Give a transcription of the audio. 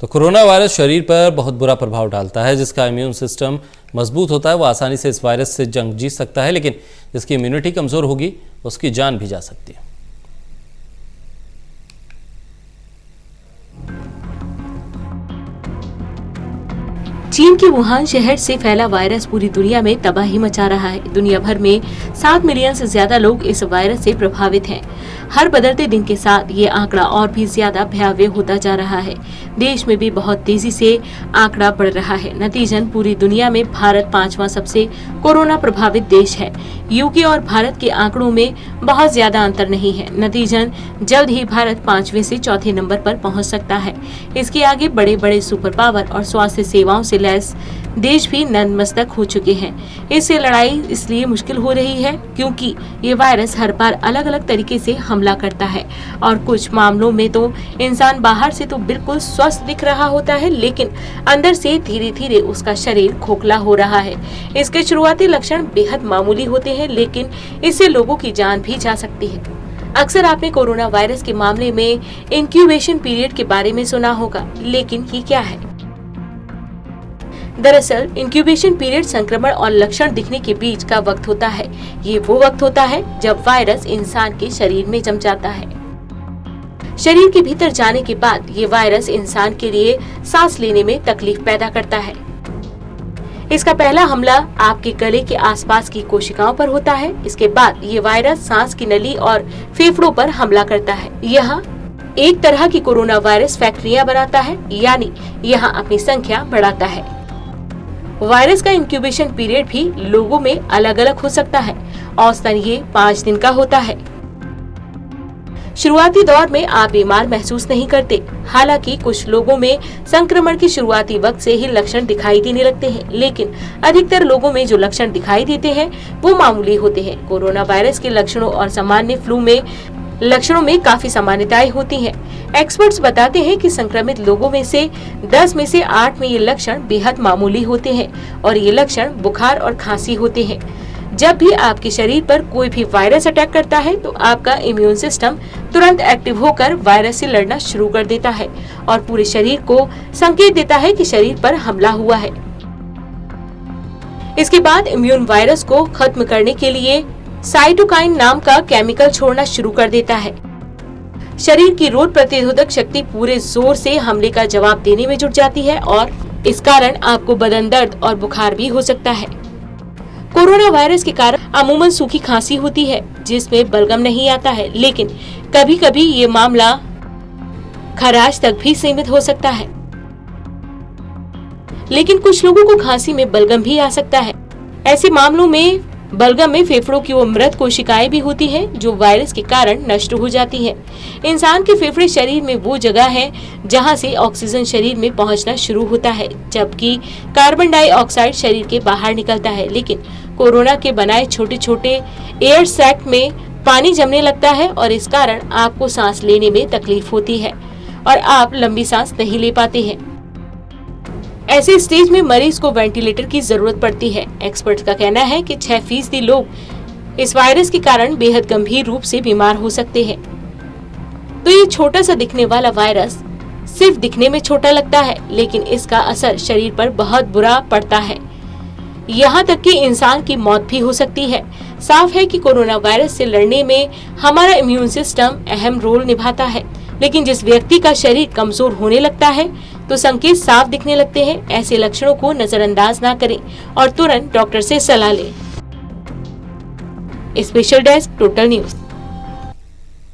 तो corona virus शरीर पर बहुत बुरा प्रभाव डालता है। जिसका इम्यून सिस्टम मजबूत होता है वो आसानी से इस वायरस से जंग जीत सकता है, लेकिन जिसकी इम्यूनिटी कमजोर होगी उसकी जान भी जा सकती है। चीन के वुहान शहर से फैला वायरस पूरी दुनिया में तबाही मचा रहा है। दुनिया भर में 7 मिलियन से ज्यादा लोग इस वायरस से प्रभावित हैं। हर बदलते दिन के साथ ये आंकड़ा और भी ज्यादा भयावह होता जा रहा है। देश में भी बहुत तेजी से आंकड़ा बढ़ रहा है। नतीजन पूरी दुनिया में भारत 5वां सबसे कोरोना प्रभावित देश है। यूके और भारत के आंकड़ों में बहुत ज्यादा अंतर नहीं है। नतीजन जल्द ही भारत 5वें से चौथे नंबर पर पहुंच सकता है। इसके आगे बड़े बड़े सुपर पावर और स्वास्थ्य सेवाओं से लैस देश भी नतमस्तक हो चुके हैं। इससे लड़ाई इसलिए मुश्किल हो रही है क्योंकि ये वायरस हर बार अलग अलग तरीके से हमला करता है और कुछ मामलों में तो इंसान बाहर से तो बिल्कुल स्वस्थ दिख रहा होता है, लेकिन अंदर से धीरे धीरे उसका शरीर खोखला हो रहा है। इसके शुरुआती लक्षण बेहद मामूली होते हैं, लेकिन इससे लोगों की जान भी जा सकती है। अक्सर आपने कोरोना वायरस के मामले में इंक्यूबेशन पीरियड के बारे में सुना होगा, लेकिन ये क्या है? दरअसल इंक्यूबेशन पीरियड संक्रमण और लक्षण दिखने के बीच का वक्त होता है। ये वो वक्त होता है जब वायरस इंसान के शरीर में जम जाता है। शरीर के भीतर जाने के बाद ये वायरस इंसान के लिए सांस लेने में तकलीफ पैदा करता है। इसका पहला हमला आपके गले के आसपास की कोशिकाओं पर होता है। इसके बाद ये वायरस सांस की नली और फेफड़ों पर हमला करता है। यहाँ एक तरह की कोरोना वायरस फैक्ट्रियां बनाता है, यानी यहाँ अपनी संख्या बढ़ाता है। वायरस का इंक्यूबेशन पीरियड भी लोगों में अलग अलग हो सकता है। औसतन ये 5 दिन का होता है। शुरुआती दौर में आप बीमार महसूस नहीं करते। हालांकि कुछ लोगों में संक्रमण के शुरुआती वक्त से ही लक्षण दिखाई देने लगते हैं, लेकिन अधिकतर लोगों में जो लक्षण दिखाई देते हैं वो मामूली होते हैं। कोरोना वायरस के लक्षणों और सामान्य फ्लू में लक्षणों में काफी समानताएं होती हैं। एक्सपर्ट्स बताते हैं कि संक्रमित लोगों में से 10 में से 8 में ये लक्षण बेहद मामूली होते हैं और ये लक्षण बुखार और खांसी होते हैं। जब भी आपके शरीर पर कोई भी वायरस अटैक करता है तो आपका इम्यून सिस्टम तुरंत एक्टिव होकर वायरस से लड़ना शुरू कर देता है और पूरे शरीर को संकेत देता है कि शरीर पर हमला हुआ है। इसके बाद इम्यून वायरस को खत्म करने के लिए साइटोकाइन नाम का केमिकल छोड़ना शुरू कर देता है। शरीर की रोग प्रतिरोधक शक्ति पूरे जोर से हमले का जवाब देने में जुट जाती है और इस कारण आपको बदन दर्द और बुखार भी हो सकता है। कोरोना वायरस के कारण अमूमन सूखी खांसी होती है जिसमें बलगम नहीं आता है, लेकिन कभी कभी ये मामला खराश तक भी सीमित हो सकता है। लेकिन कुछ लोगों को खांसी में बलगम भी आ सकता है। ऐसे मामलों में बलगम में फेफड़ों की वो मृत कोशिकाएं भी होती हैं जो वायरस के कारण नष्ट हो जाती हैं। इंसान के फेफड़े शरीर में वो जगह है जहां से ऑक्सीजन शरीर में पहुंचना शुरू होता है, जबकि कार्बन डाइऑक्साइड शरीर के बाहर निकलता है। लेकिन कोरोना के बनाए छोटे छोटे एयर सैक में पानी जमने लगता है और इस कारण आपको सांस लेने में तकलीफ होती है और आप लंबी सांस नहीं ले पाते हैं। ऐसे स्टेज में मरीज को वेंटिलेटर की जरूरत पड़ती है। एक्सपर्ट्स का कहना है कि 6% लोग इस वायरस के कारण बेहद गंभीर रूप से बीमार हो सकते हैं। तो ये छोटा सा दिखने वाला वायरस सिर्फ दिखने में छोटा लगता है, लेकिन इसका असर शरीर पर बहुत बुरा पड़ता है। यहाँ तक कि इंसान की मौत भी हो सकती है। साफ है कि कोरोना वायरस से लड़ने में हमारा इम्यून सिस्टम अहम रोल निभाता है, लेकिन जिस व्यक्ति का शरीर कमजोर होने लगता है तो संकेत साफ दिखने लगते हैं। ऐसे लक्षणों को नजरअंदाज ना करें और तुरंत डॉक्टर से सलाह लें। Special desk, total news.